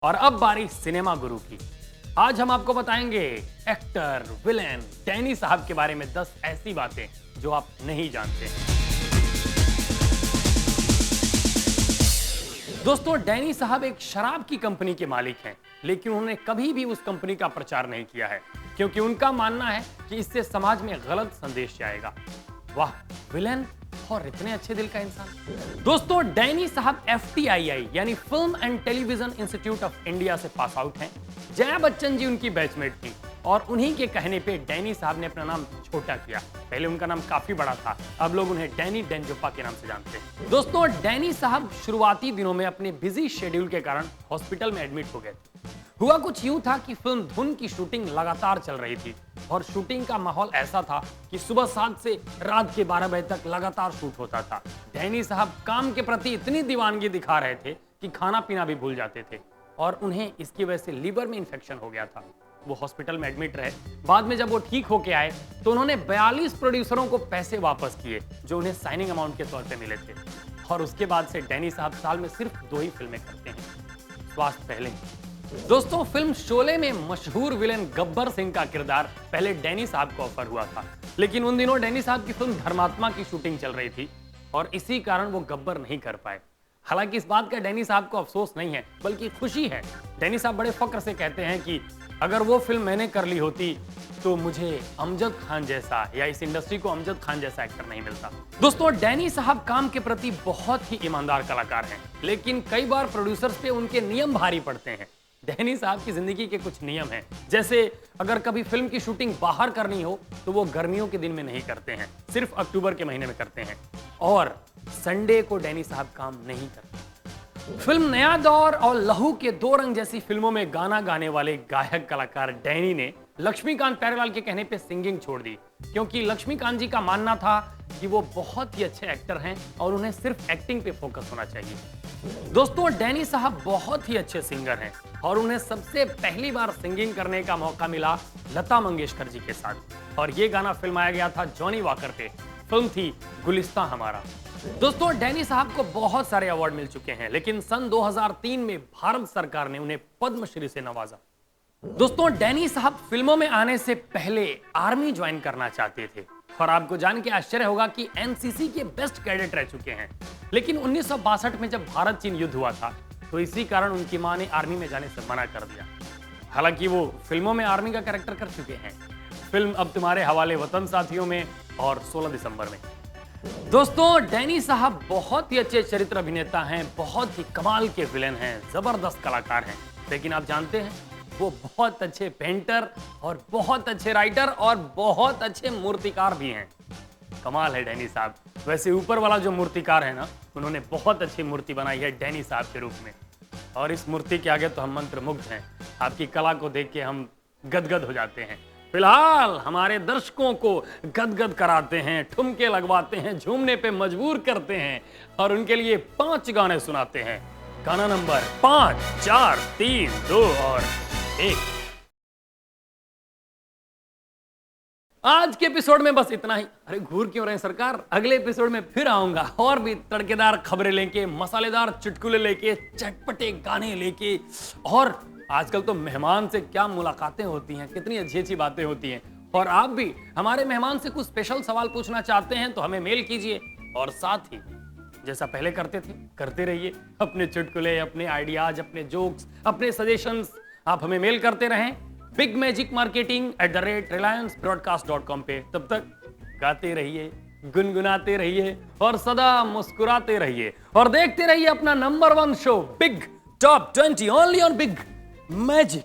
और अब बारी सिनेमा गुरु की। आज हम आपको बताएंगे एक्टर विलेन डैनी साहब के बारे में 10 ऐसी बातें जो आप नहीं जानते हैं। दोस्तों, डैनी साहब एक शराब की कंपनी के मालिक हैं, लेकिन उन्होंने कभी भी उस कंपनी का प्रचार नहीं किया है क्योंकि उनका मानना है कि इससे समाज में गलत संदेश जाएगा। वाह, विलेन और इतने अच्छे दिल का इंसान। दोस्तों, डैनी साहब FTII यानी film and television institute of India से पास आउट हैं। जया बच्चन जी उनकी बैचमेट थी और उन्हीं के कहने पे डैनी साहब ने अपना नाम छोटा किया। पहले उनका नाम काफी बड़ा था, अब लोग उन्हें डैनी डेंजोप्पा के नाम से जानते हैं। दोस्तों, डैनी साहब शुरुआती दिनों में अपने बिजी शेड्यूल के कारण हॉस्पिटल में एडमिट हो गए। हुआ कुछ यूं था कि फिल्म धुन की शूटिंग लगातार चल रही थी और शूटिंग का माहौल ऐसा था कि सुबह 7 से रात के 12 बजे तक लगातार शूट होता था। डैनी साहब काम के प्रति इतनी दीवानगी दिखा रहे थे कि खाना पीना भी भूल जाते थे और उन्हें इसकी वजह से लीवर में इंफेक्शन हो गया था। वो हॉस्पिटल में एडमिट रहे। बाद में जब वो ठीक होके आए तो उन्होंने 42 प्रोड्यूसरों को पैसे वापस किए जो उन्हें साइनिंग अमाउंट के तौर पे मिले थे। और उसके बाद से डैनी साहब साल में सिर्फ 2 ही फिल्में करते हैं। स्वास्थ्य पहले। दोस्तों, फिल्म शोले में मशहूर विलेन गब्बर सिंह का किरदार पहले डैनी साहब को ऑफर हुआ था, लेकिन उन दिनों डैनी साहब की फिल्म धर्मात्मा की शूटिंग चल रही थी और इसी कारण वो गब्बर नहीं कर पाए। हालांकि इस बात का डैनी साहब को अफसोस नहीं है बल्कि खुशी है। डैनी साहब बड़े फक्र से कहते हैं कि अगर वो फिल्म मैंने कर ली होती तो मुझे अमजद खान जैसा या इस इंडस्ट्री को अमजद खान जैसा एक्टर नहीं मिलता। दोस्तों, डैनी साहब काम के प्रति बहुत ही ईमानदार कलाकार हैं, लेकिन कई बार प्रोड्यूसर्स पे उनके नियम भारी पड़ते हैं। डैनी साहब की जिंदगी के कुछ नियम हैं, जैसे अगर कभी फिल्म की शूटिंग बाहर करनी हो तो वो गर्मियों के दिन में नहीं करते हैं, सिर्फ अक्टूबर के महीने में करते हैं और संडे को डैनी साहब काम नहीं करते। फिल्म नया दौर और लहू के 2 रंग जैसी फिल्मों में गाना गाने वाले गायक कलाकार डैनी ने लक्ष्मीकांत प्यारेलाल के कहने पे सिंगिंग छोड़ दी क्योंकि लक्ष्मीकांत जी का मानना था कि वो बहुत ही अच्छे एक्टर हैं और उन्हें सिर्फ एक्टिंग पे फोकस होना चाहिए। दोस्तों, डैनी साहब बहुत ही अच्छे सिंगर हैं और उन्हें सबसे पहली बार सिंगिंग करने का मौका मिला लता मंगेशकर जी के साथ और ये गाना फिल्माया गया था जॉनी वॉकर पे। फिल्म थी गुलिस्तां हमारा। दोस्तों, डैनी साहब को बहुत सारे अवार्ड मिल चुके हैं, लेकिन सन 2003 में भारत सरकार ने उन्हें पद्मश्री से नवाजा। दोस्तों, डैनी साहब फिल्मों में आने से पहले आर्मी ज्वाइन करना चाहते थे और आपको जान के आश्चर्य होगा कि NCC के बेस्ट कैडेट रह चुके हैं, लेकिन 1962 में जब भारत चीन युद्ध हुआ था तो इसी कारण उनकी मां ने आर्मी में जाने से मना कर दिया। हालांकि वो फिल्मों में आर्मी का कैरेक्टर कर चुके हैं। फिल्म अब तुम्हारे हवाले वतन साथियों में और 16 दिसंबर में। दोस्तों, डैनी साहब बहुत ही अच्छे चरित्र अभिनेता हैं, बहुत ही कमाल के विलेन हैं, जबरदस्त कलाकार हैं, लेकिन आप जानते हैं वो बहुत अच्छे पेंटर और बहुत अच्छे राइटर और बहुत अच्छे मूर्तिकार भी हैं। कमाल है डैनी साहब। वैसे ऊपर वाला जो मूर्तिकार है ना, उन्होंने बहुत अच्छी मूर्ति बनाई है डैनी साहब के रूप में और इस मूर्ति के आगे तो हम मंत्रमुग्ध हैं। आपकी कला को देख के हम गदगद हो जाते हैं। फिलहाल हमारे दर्शकों को गदगद कराते हैं, ठुमके लगवाते हैं, झूमने पे मजबूर करते हैं और उनके लिए 5 गाने सुनाते हैं। गाना नंबर 5, 4, 3, 2 और 1। आज के एपिसोड में बस इतना ही। अरे घूर क्यों रहे सरकार, अगले एपिसोड में फिर आऊंगा और भी तड़केदार खबरें लेके, मसालेदार चुटकुले लेके, चटपटे गाने लेके। और आजकल तो मेहमान से क्या मुलाकातें होती हैं, कितनी अच्छी अच्छी बातें होती हैं। और आप भी हमारे मेहमान से कुछ स्पेशल सवाल पूछना चाहते हैं तो हमें मेल कीजिए और साथ ही जैसा पहले करते थे करते रहिए। अपने चुटकुले, अपने आइडियाज, अपने जोक्स, अपने सजेशंस आप हमें मेल करते रहें bigmagicmarketing@reliancebroadcast.com पे। तब तक गाते रहिए, गुनगुनाते रहिए और सदा मुस्कुराते रहिए और देखते रहिए अपना number 1 show big top 20 only on big magic.